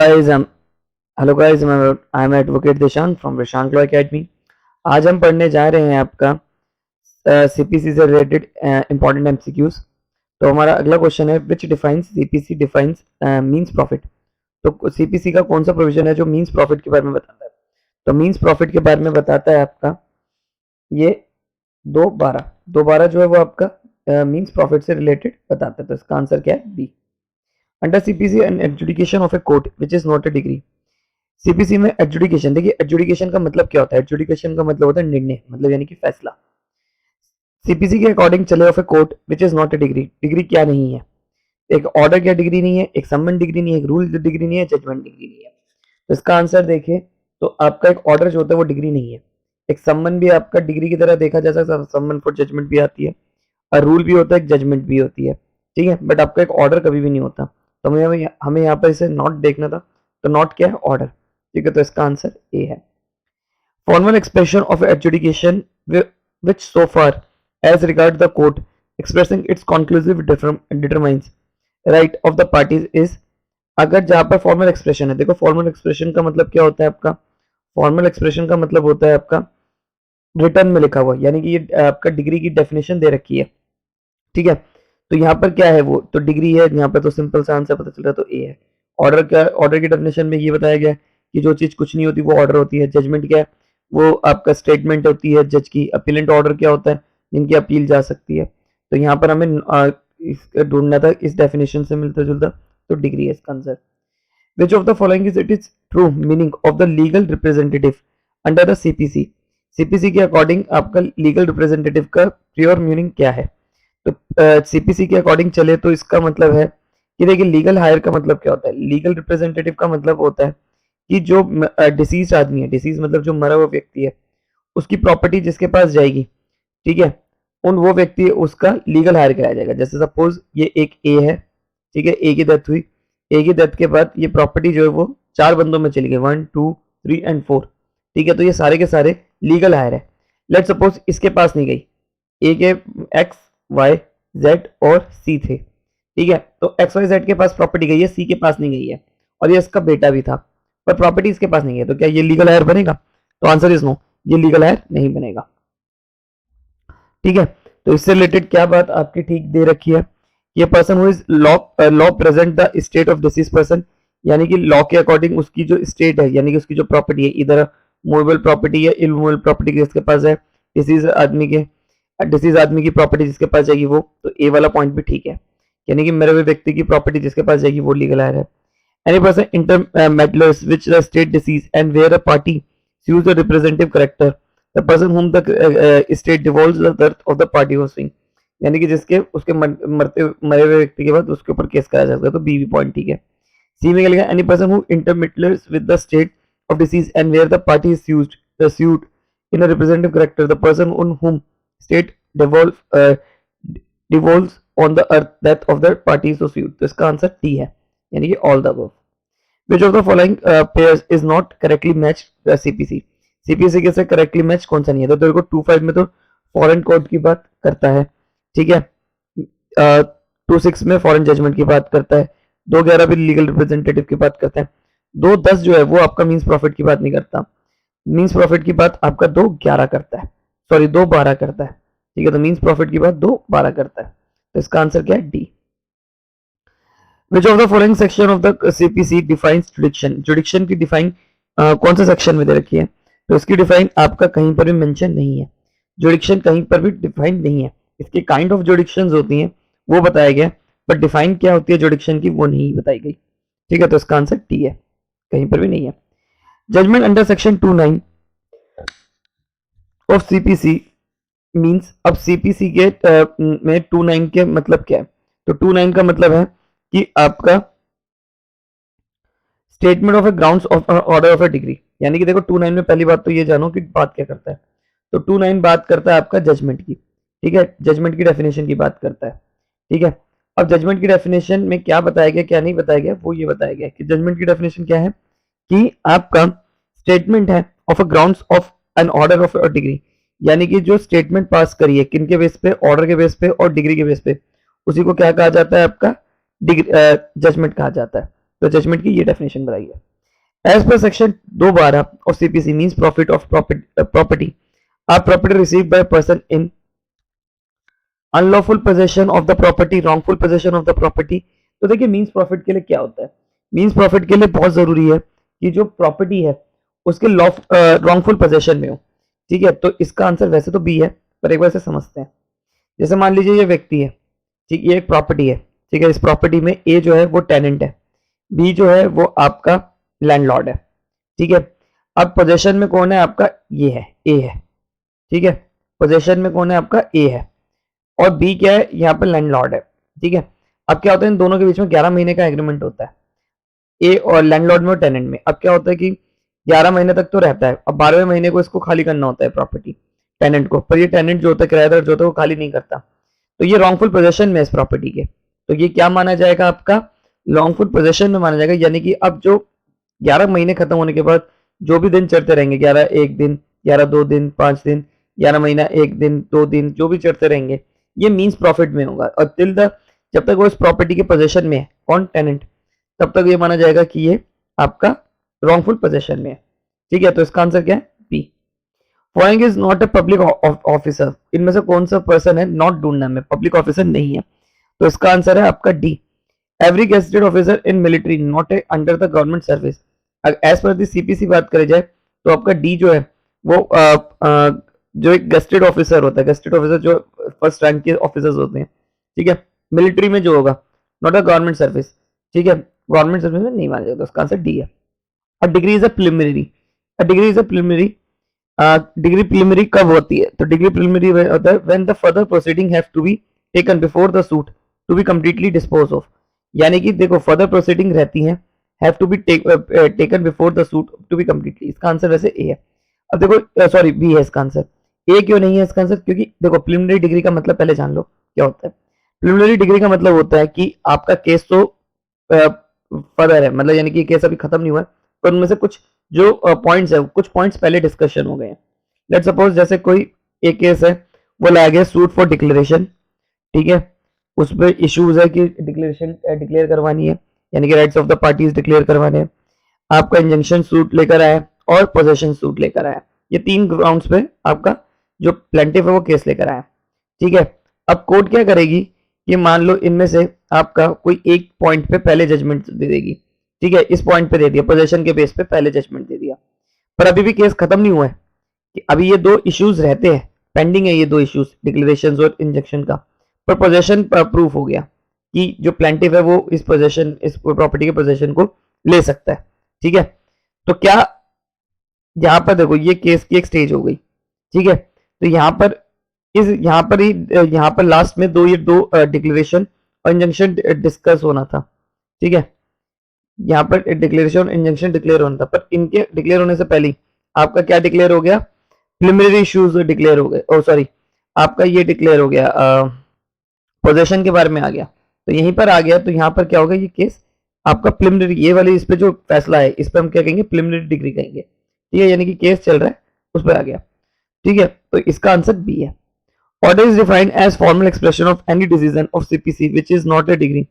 guys, I'm hello guys. I'm advocate Dishant from Prashant law academy. आज हम पढ़ने जा रहे हैं आपका सीपीसी से रिलेटेड इंपॉर्टेंट एमसीक्यूज। तो हमारा अगला क्वेश्चन है which defines CPC defines means profit. तो सीपीसी का कौन सा प्रोविजन है जो मींस प्रॉफिट के बारे में बताता है? तो मींस प्रॉफिट के बारे में बताता है आपका ये 212 जो है वो आपका मींस प्रॉफिट से रिलेटेड बताता है। तो इसका आंसर क्या है? B. Under CPC an adjudication of a court which is not a degree. CPC में एडजुडिकेशन, देखिए एडजुडिकेशन का मतलब क्या होता है? एडजुडिकेशन का मतलब होता है निर्णय, मतलब यानी कि फैसला। सीपीसी के अकॉर्डिंग चले of a court which is not a degree. Degree क्या नहीं है? एक ऑर्डर क्या डिग्री नहीं है, एक सम्मन डिग्री नहीं है, एक रूल डिग्री नहीं है, जजमेंट डिग्री नहीं है। तो इसका आंसर देखिए तो आपका एक ऑर्डर जो होता है वो डिग्री नहीं है। एक सम्मन भी आपका डिग्री की तरह देखा जा सकता है, सम्मन फॉर जजमेंट भी आती है, और रूल भी होता है, एक जजमेंट भी होती है, ठीक है। बट आपका एक ऑर्डर कभी भी नहीं होता। तो हमें यहाँ पर इसे नॉट देखना था। तो नॉट क्या है? ऑर्डर, ठीक है। तो इसका आंसर ए है। Formal expression of adjudication which so far as regard the court expressing its conclusive determines right of the parties is। अगर जहां पर फॉर्मल एक्सप्रेशन है, देखो फॉर्मल एक्सप्रेशन का मतलब क्या होता है आपका? फॉर्मल एक्सप्रेशन का मतलब होता है आपका रिटर्न में लिखा हुआ, यानी कि ये आपका डिग्री की डेफिनेशन दे रखी है, ठीक है। तो यहाँ पर क्या है? वो तो डिग्री है, यहाँ पर तो सिंपल सा आंसर पता चल रहा है, तो ए है। ऑर्डर क्या? ऑर्डर की डेफिनेशन में ये बताया गया कि जो चीज कुछ नहीं होती वो ऑर्डर होती है। जजमेंट क्या है? वो आपका स्टेटमेंट होती है जज की। अपीलेंट ऑर्डर क्या होता है? जिनकी अपील जा सकती है। तो यहाँ पर हमें इसका ढूंढना था इस डेफिनेशन से मिलता जुलता, तो डिग्री है इसका answer. Which of the following is it is true meaning of the legal representative under the CPC. CPC के अकॉर्डिंग आपका लीगल रिप्रेजेंटेटिव का प्योर मीनिंग क्या है? तो सीपीसी के अकॉर्डिंग चले तो इसका मतलब है कि देखिए लीगल हायर का मतलब क्या होता है? लीगल रिप्रेजेंटेटिव का मतलब होता है कि जो डिसीज आदमी है, डिसीज मतलब जो मरा हुआ व्यक्ति है, उसकी प्रॉपर्टी जिसके पास जाएगी, ठीक है, उन वो व्यक्ति उसका लीगल हायर कराया जाएगा। जैसे सपोज ये एक ए है, ठीक है, ए की डेथ हुई। ए की डेथ के बाद ये प्रॉपर्टी जो है वो 4 बंदों में चली गई, 1 2 3 एंड 4, ठीक है। तो ये सारे के सारे लीगल हायर है। लेट सपोज इसके पास नहीं गई, ए के एक्स वाई जेड और सी थे, ठीक है। तो एक्स वाई जेड के पास प्रॉपर्टी गई है, सी के पास नहीं गई है, और ये इसका बेटा भी था, पर प्रॉपर्टी इसके पास नहीं है। तो क्या ये लीगल हायर बनेगा? तो आंसर इज नो, ये लीगल हायर नहीं बनेगा, ठीक है। तो इससे रिलेटेड क्या बात आपकी ठीक दे रखी है? ये person who is law present the state of disease person, यानी कि लॉ के अकॉर्डिंग उसकी जो स्टेट है, यानी कि उसकी जो प्रॉपर्टी है, इधर मूवेबल प्रॉपर्टी है, इलमूवेबल प्रॉपर्टी किसके पास है? डिसीज आदमी की प्रॉपर्टी जिसके पास जाएगी वो। तो ए वाला पॉइंट भी ठीक है, यानी कि मरे हुए व्यक्ति की प्रॉपर्टी जिसके पास जाएगी वो लीगल हायर है। Any person intermeddlers which the state disease and where a party sues the representative character, the person whom the state devolves the death of the party was suing, यानी कि जिसके उसके मरे हुए व्यक्ति के बाद उसके ऊपर केस कराया जा सकता है। तो बी भी पॉइंट ठीक है। सी में क्या लिखा? Any person who intermeddlers with the state of disease and where the party is sued in a representative character, the person on whom state devolves on the earth death of the party so sued। तो इसका answer D है, यानी कि all the above. Which of the following pairs is not correctly matched the CPC? CPC के से correctly match कौन सा नहीं है? तो तेरे को 2.5 में तो फॉरेन कोर्ट की बात करता है, ठीक है। 2.6 में फॉरेन जजमेंट की बात करता है, 2.11 भी लीगल रिप्रेजेंटेटिव की बात करता है, 2.10 जो है वो आपका मींस प्रॉफिट की बात नहीं करता। मींस प्रॉफिट की बात आपका 2.11 करता है, सॉरी 2.12 करता है, ठीक है। तो मींस प्रॉफिट की बात 2.12 करता है। तो इसका आंसर क्या है? D. Which of the following section of the CPC defines jurisdiction? जुडिक्शन की डिफाइन कौन सा सेक्शन में दे रखी है? तो इसकी डिफाइन आपका कहीं पर भी मेंशन नहीं है। जुडिक्शन कहीं पर भी डिफाइन नहीं है। इसकी काइंड ऑफ जुडिक्शंस होती हैं वो बताया गया, बट डिफाइन क्या होती है जुडिक्शन की वो नहीं बताई गई, ठीक है। तो इसका आंसर टी है, कहीं पर भी नहीं है। Judgment under section 29 of CPC means, अब सीपीसी के में 29 के मतलब क्या है? तो 29 का मतलब है कि आपका statement of A grounds of order of A degree, यानी कि देखो 29 में पहली बात तो ये जानो कि बात क्या करता है। तो 29 बात करता है आपका जजमेंट की, ठीक है, जजमेंट की डेफिनेशन की बात करता है, ठीक है। अब जजमेंट की डेफिनेशन में क्या बताया गया क्या नहीं बताया गया, वो ये बताया गया कि जजमेंट की डेफिनेशन क्या है कि आपका स्टेटमेंट है of a grounds of an order of a degree, यानी कि जो स्टेटमेंट पास करी है किन के बेस पे? ऑर्डर के बेस पे और डिग्री के बेस पे, उसी को क्या कहा जाता है? आपका जजमेंट कहा जाता है। तो जजमेंट की ये डेफिनेशन बताई है। As per section 212 of CPC means profit of property are property received by person in unlawful possession of the property, wrongful possession of the property. तो देखिए मींस प्रॉफिट के लिए क्या होता है, मींस प्रॉफिट के लिए बहुत जरूरी है कि जो प्रॉपर्टी है उसके रॉन्गफुल पोजेशन में हो। ठीक है, तो इसका आंसर वैसे तो बी है, पर एक बार से समझते हैं। जैसे मान लीजिए ये व्यक्ति है, ठीक, ये एक प्रॉपर्टी है, ठीक है, इस प्रॉपर्टी में ए जो है वो टेनेंट है, बी जो है वो आपका लैंडलॉर्ड है। ठीक है, अब पोजेशन में कौन है आपका, ये है, ए है। ठीक है, पोजेशन में कौन है आपका, ए है, और बी क्या है, यहाँ पर लैंडलॉर्ड है। ठीक है, अब क्या होता है इन दोनों के बीच में 11 महीने का एग्रीमेंट होता है, ए और लैंडलॉर्ड में और टेनेंट में। अब क्या होता है कि 11 महीने तक तो रहता है, अब 12वें महीने को इसको खाली करना होता है प्रॉपर्टी टेनेंट को, पर ये टेनेंट जो होता है, किराएदार जो होता है, वो खाली नहीं करता, तो ये रॉन्गफुल पोजेशन में इस प्रॉपर्टी के, तो ये क्या माना जाएगा आपका, रॉन्गफुल पोजेशन में माना जाएगा। यानी कि अब जो 11 महीने खत्म होने के बाद जो भी दिन चढ़ते रहेंगे, 11 एक दिन, 11 2 दिन, 5 दिन, 11 महीना 1 दिन 2 दिन, जो भी चढ़ते रहेंगे, ये मींस प्रॉफिट में होगा। और टिल द जब तक वो इस प्रॉपर्टी के पोजेशन में है, कौन, टेनेंट, तब तक ये माना जाएगा कि ये आपका रॉन्गफुल पोजेशन में है। ठीक है, तो इसका आंसर क्या है, B. Following is not a public officer, इनमें से कौन सा पर्सन है नॉट ढूंढना में, पब्लिक ऑफिसर नहीं है, तो इसका आंसर है आपका D. Every gazetted officer in military not under the government service. As per the CPC बात करी जाए तो आपका डी जो है वो जो एक गेस्टेड ऑफिसर होता है, गेस्टेड ऑफिसर जो फर्स्ट रैंक के ऑफिसर्स होते हैं, ठीक है, मिलिट्री में जो होगा, नॉट अ गवर्नमेंट सर्विस। ठीक है, गवर्नमेंट सर्विस में नहीं माना जाता, उसका आंसर डी है। A degree is a preliminary, a degree is a preliminary, degree preliminary कब होती है, तो डिग्री प्रिलिमिनरी होता है when the further proceeding have to be taken before the suit to be completely dispose of. यानी कि देखो फर्दर प्रोसीडिंग रहती हैं, have to be taken before the suit to be completely, इसका आंसर वैसे A है। अब देखो सॉरी बी है इसका आंसर, ए क्यों नहीं है इसका आंसर, क्योंकि देखो प्रिलिमिनरी डिग्री का मतलब पहले जान लो क्या होता है। प्रिलिमिनरी डिग्री का मतलब होता है कि आपका केस तो फर्दर है, मतलब यानी कि केस अभी खत्म नहीं हुआ है, पर उनमें से कुछ जो पॉइंट्स है, कुछ पॉइंट्स पहले डिस्कशन हो गए हैं। लेट सपोज जैसे कोई एक केस है, वो लाया गया सूट फॉर डिक्लेरेशन, ठीक है, उस पर इश्यूज है कि डिक्लेरेशन डिक्लेयर करवानी है, यानी कि rights of the parties declare करवाने हैं, आपका इंजंक्शन सूट लेकर आया और पोजेशन सूट लेकर आया, ये 3 ग्राउंड्स पे आपका जो प्लेंटिफ है वो केस लेकर आया। ठीक है, अब कोर्ट क्या करेगी कि मान लो इनमें से आपका कोई एक पॉइंट पे पहले जजमेंट दे देगी, ठीक है, इस पॉइंट पे दे दिया, पोजेशन के बेस पे पहले जजमेंट दे दिया, पर अभी भी केस खत्म नहीं हुआ है, कि अभी ये 2 इश्यूज रहते हैं, पेंडिंग है ये 2 इश्यूज, डिक्लेरेशन और इंजेक्शन का, पर पोजेशन प्रूफ हो गया कि जो प्लेंटिफ है वो इस पोजेशन, इस प्रॉपर्टी के पोजेशन को ले सकता है। ठीक है, तो क्या यहाँ पर देखो ये केस की एक स्टेज हो गई, ठीक है, तो यहाँ पर लास्ट में ये दो डिक्लेरेशन और इंजंक्शन डिस्कस होना था। ठीक है, यहाँ पर डिक्लेरेशन और इंजंक्शन डिक्लेयर होना था, पर इनके डिक्लेयर होने से पहले आपका क्या डिक्लेयर हो गया, प्रिलिमिनरी इश्यूज डिक्लेयर हो गए, ओ सॉरी आपका ये डिक्लेयर हो गया, पोजेशन के बारे में आ गया, तो यहीं पर आ गया, तो यहाँ पर क्या होगा, ये केस आपका प्रिलिमिनरी, ये वाली इस पे जो फैसला है इस पे हम क्या कहेंगे, प्रिलिमिनरी डिग्री कहेंगे। ठीक है, यानी कि केस चल रहा है उस पर आ गया। ठीक है, तो इसका आंसर बी है। Order is defined as formal expression of any decision of CPC which is not a degree.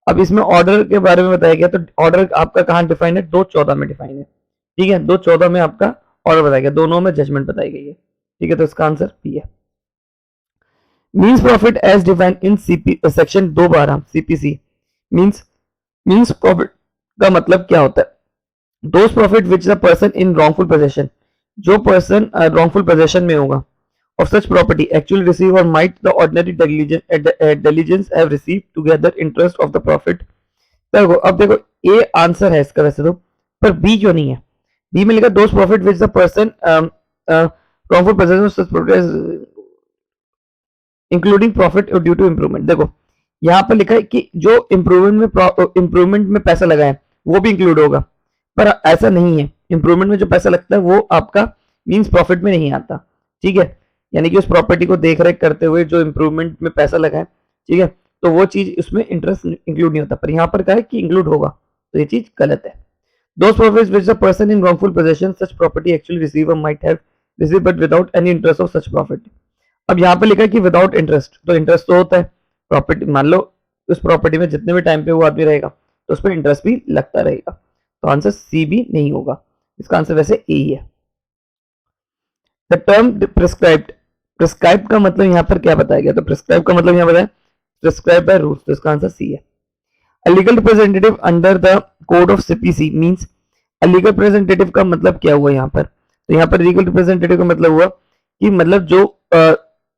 अब इसमें ऑर्डर के बारे में बताया गया, तो ऑर्डर आपका कहाँ डिफाइन है, 214 में डिफाइन है। ठीक है, 214 में आपका ऑर्डर बताया गया, दोनों में जजमेंट बताई गई है। ठीक है, तो इसका आंसर बी है। Means profit as defined in section 212 CPC means profit का मतलब क्या होता है, those profit which the person in wrongful possession, जो पर्सन रॉन्गफुल पोजेशन में होगा of such property actually receive or might the ordinary diligence have received together interest of the profit। देखो अब देखो ए आंसर है इसका वैसे तो, पर बी क्यों नहीं है, बी में लिखा those profit which the person wrongful possession of such property including profit due to improvement. देखो यहाँ पर लिखा है कि जो इम्प्रूवमेंट में पैसा लगा है वो भी इंक्लूड होगा, पर ऐसा नहीं है, इम्प्रूवमेंट में जो पैसा लगता है वो आपका मीन्स प्रॉफिट में नहीं आता। ठीक है, यानी कि उस प्रॉपर्टी को देख रेख करते हुए जो इम्प्रूवमेंट में पैसा लगा है, ठीक है, तो वो चीज उसमें इंटरेस्ट इंक्लूड नहीं होता, पर यहाँ पर कहा है कि इंक्लूड होगा, तो ये चीज गलत है। Those profits which the person in wrongful possession such property actually receive might have receive but without any interest of such profit. अब यहाँ पर लिखा है कि विदाउट इंटरेस्ट, तो इंटरेस्ट तो होता है, प्रॉपर्टी मान लो उस प्रॉपर्टी में जितने भी टाइम पे वो आदमी रहेगा तो उस पर इंटरेस्ट भी लगता रहेगा। तो आंसर सी भी नहीं होगा, इसका आंसर वैसे ए ही है। द टर्म प्रिस्क्राइब्ड, प्रिस्क्राइब का मतलब यहाँ पर क्या बताया गया, तो प्रिस्क्राइब का मतलब यहाँ बताया प्रिस्क्राइब बाय रूल्स, तो इसका आंसर सी है। A legal representative under the code of CPC means, a legal representative का मतलब क्या हुआ यहाँ पर, तो यहाँ पर लीगल रिप्रेजेंटेटिव का मतलब हुआ कि मतलब जो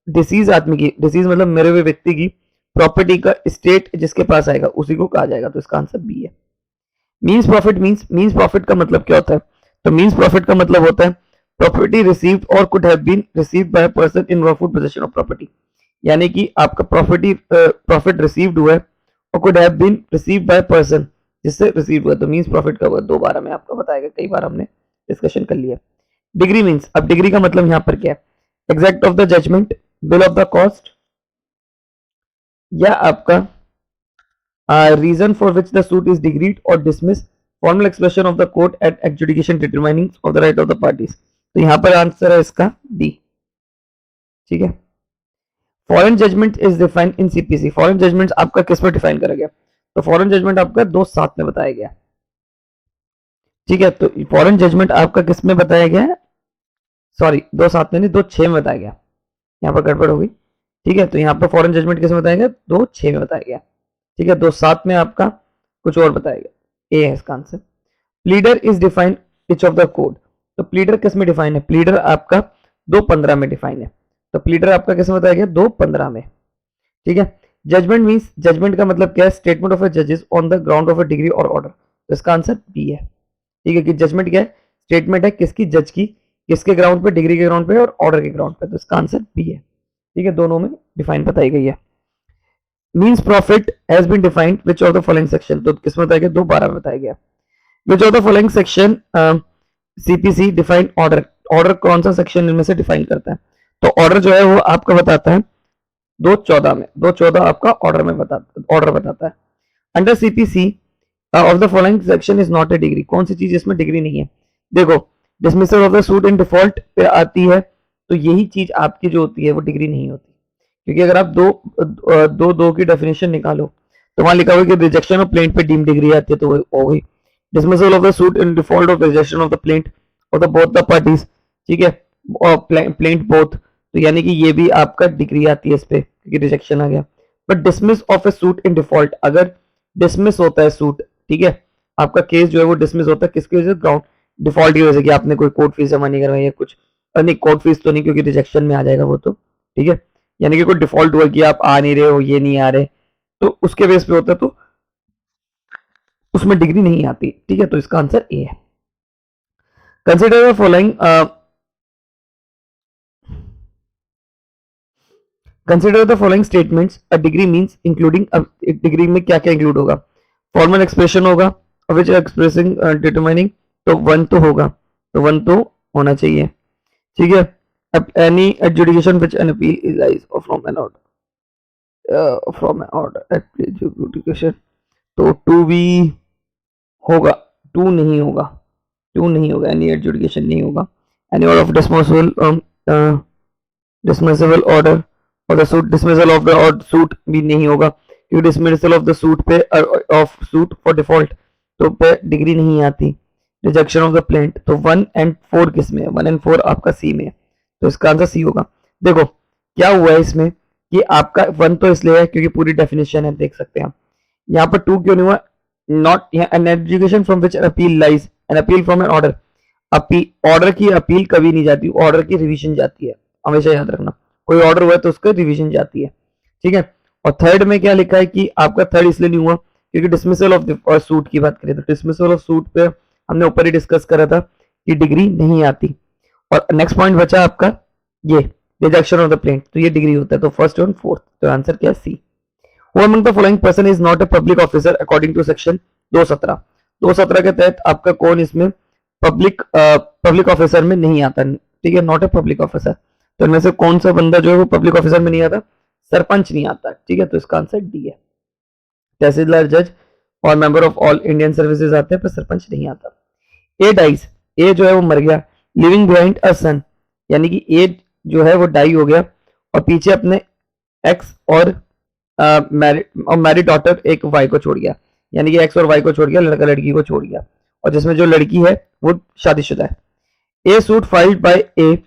डिसीज आदमी की, डिसीज मतलब मरे हुए व्यक्ति की प्रॉपर्टी का स्टेट जिसके पास आएगा उसी को कहा जाएगा, तो इसका आंसर बी है। मीन्स प्रॉफिट, मीन्स प्रॉफिट का मतलब क्या होता है, तो मीन्स प्रॉफिट का मतलब होता है प्रॉपर्टी रिसीव्ड और could have been received by person in lawful position of property, यानी कि आपका प्रॉफिट रिसीव्ड हुआ है और could have been received by person जिससे रिसीव हुआ, तो मींस प्रॉफिट का हुआ। दोबारा मैं आपको बताएगा, कई बार हमने डिस्कशन कर लिया। डिग्री मींस, अब डिग्री का मतलब यहां पर क्या है, exact of the judgment, bill of the cost, या आपका reason for which the suit is decreed और dismiss, formal expression of the court at adjudication determining of the right of the parties, तो यहां पर आंसर है इसका D. ठीक है। Foreign judgment is defined in CPC, foreign judgment आपका किस में डिफाइन करा गया, तो फॉरेन जजमेंट आपका 2(7) में बताया गया। ठीक है, तो फॉरेन जजमेंट आपका किस में बताया गया है, सॉरी 2(7) में नहीं 2(6) में बताया गया, यहाँ पर गड़बड़ हो गई। ठीक है, तो यहाँ पर फॉरेन जजमेंट किस में बताया गया, 2(6) में बताया गया। ठीक है, 2(7) में आपका कुछ और बताया गया, ए है इसका answer. Pleader is defined which of the code, तो प्लीडर किस में डिफाइन है, प्लीडर आपका 2(15) में डिफाइन है, तो प्लीडर आपका किस में बताया गया, 2(15) में। ठीक है। जजमेंट मींस, जजमेंट का मतलब क्या है, स्टेटमेंट ऑफ अ जजेस on the ground of a degree और ऑर्डर, तो इसका आंसर बी है। ठीक है, कि जजमेंट क्या है, स्टेटमेंट है किसकी, जज की, किसके ग्राउंड पे, डिग्री के ग्राउंड पे और ऑर्डर के ग्राउंड पे, तो इसका आंसर बी है। ठीक है, दोनों में डिफाइन बताई गई है। Means profit has been defined which of the following section, तो किस में बताया गया, 2(12) में बताया गया। Which of the following section CPC define order, order कौन सा सेक्शन इनमें से डिफाइन करता है, तो ऑर्डर जो है वो आपका बताता है 2(14) में, 2(14) आपका ऑर्डर में ऑर्डर बताता है। Under CPC of the following section is not a degree, कौन सी चीज इसमें डिग्री नहीं है, देखो dismissal of the suit in default पे आती है, तो यही चीज आपकी जो होती है वो डिग्री नहीं होती, क्योंकि अगर आप दो की डेफिनेशन निकालो तो वहां लिखा हुआ कि रिजेक्शन ऑफ प्लेंट पे डीम डिग्री आती है, तो हो गई dismissal of the suit in default of rejection of the plaint of the both the parties. ठीक है, और प्लेंट बोथ, तो यानी कि ये भी आपका डिग्री आती है इस पे, क्योंकि रिजेक्शन आ गया। But dismiss of A suit in default, अगर डिसमिस होता है सूट, ठीक है, आपका केस जो है वो डिसमिस होता है किसकी वजह से, ग्राउंड डिफॉल्ट की वजह से, कि आपने कोई कोर्ट फीस जमा नहीं करवाई है कुछ, नहीं कोर्ट फीस तो नहीं, क्योंकि रिजेक्शन में आ जाएगा वो तो। ठीक है, यानी कि कोई डिफॉल्ट हुआ कि आप आ नहीं रहे हो, ये नहीं आ रहे, तो उसके बेस पे होता है, तो उसमें डिग्री नहीं आती। ठीक है, तो इसका आंसर ए है। Consider the following, consider the following statements, a degree means including, अब एक डिग्री में क्या क्या इंक्लूड होगा, फॉर्मल एक्सप्रेशन होगा, विच एक्सप्रेसिंग डिटरमाइनिंग, तो 1 तो होगा, तो 1 तो होना चाहिए। ठीक है, अब any adjudication which an appeal is lies from an order at adjudication, तो 2 भी होगा, 2 नहीं होगा, 2 नहीं होगा, एनी एडजुडिकेशन नहीं होगा। Any order of dismissal order और the suit, dismissal of the suit भी नहीं होगा, क्योंकि डिसमिसल ऑफ द सूट पे ऑफ सूट फॉर डिफॉल्ट तो पे डिग्री नहीं आती। रिजेक्शन ऑफ द प्लेंट, तो 1 और 4 किस में है, 1 और 4 आपका सी में है, तो इसका आंसर सी होगा। देखो क्या हुआ है इसमें कि आपका 1 तो इसलिए है क्योंकि पूरी डेफिनेशन है, देख सकते हैं आप। यहाँ पर 2 क्यों नहीं हुआ, not an education from which appeal lies, an appeal from an order, order की अपील कभी नहीं जाती, ऑर्डर की रिवीजन जाती है, हमेशा याद रखना, कोई ऑर्डर हुआ है तो उसका रिवीजन जाती है। ठीक है, और थर्ड में क्या लिखा है कि आपका थर्ड इसलिए नहीं हुआ क्योंकि डिसमिसल ऑफ सूट की बात करें तो डिसमिसल ऑफ सूट पे हमने ऊपर ही डिस्कस करा था कि डिग्री नहीं आती। और नेक्स्ट पॉइंट बचा आपका ये रिजेक्शन ऑफ द प्लेंट, तो ये डिग्री होता है, तो फर्स्ट और फोर्थ, तो आंसर क्या है सी। Who among the following person is not a public officer according to section 217, 217 के तहत आपका कौन इसमें पब्लिक ऑफिसर में नहीं आता, ठीक है, नॉट ए पब्लिक ऑफिसर, तो इनमें से कौन सा बंदा जो है वो पब्लिक ऑफिसर में नहीं आता, सरपंच नहीं आता। ठीक है, तो इसका आंसर डी है। तहसीलदार, जज और member of all Indian services आते हैं, पर सरपंच नहीं आता। ए डाइज, ए जो है वो मर गया, लिविंग बिहाइंड अ सन, यानी कि ए जो है वो डाई हो गया और पीछे अपने एक्स और मैरिड डॉटर एक वाई को छोड़ गया, यानी कि एक्स और वाई को छोड़ गया, लड़का लड़की को छोड़ गया, और जिसमें जो लड़की है वो शादीशुदा है। ए suit filed by A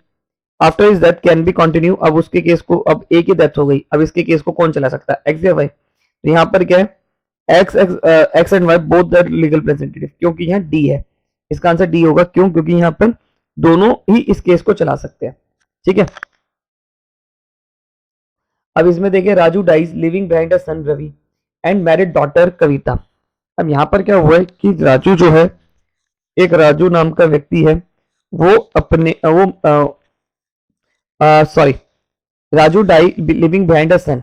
after his death can be continue. अब उसके केस को, अब ए की डेथ हो गई, अब इसके केस को कौन चला सकता है, एक्स या वाई? तो यहाँ पर क्या है, X and Y both the legal representative, क्योंकि यहाँ डी है, इसका आंसर डी होगा। क्यों? क्योंकि यहाँ पर दोनों ही इस केस को चला सकते हैं। ठीक है, अब इसमें देखिए, Raju dies living behind a son Ravi and married daughter Kavita. अब यहाँ पर क्या हुआ है कि राजू जो है, एक राजू नाम का व्यक्ति है, वो अपने वो sorry, Raju die living behind a son.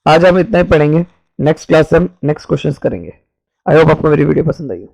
आज हम इतना ही पढ़ेंगे, नेक्स्ट क्लास से हम नेक्स्ट क्वेश्चंस करेंगे। आई होप आपको मेरी वीडियो पसंद आई हो।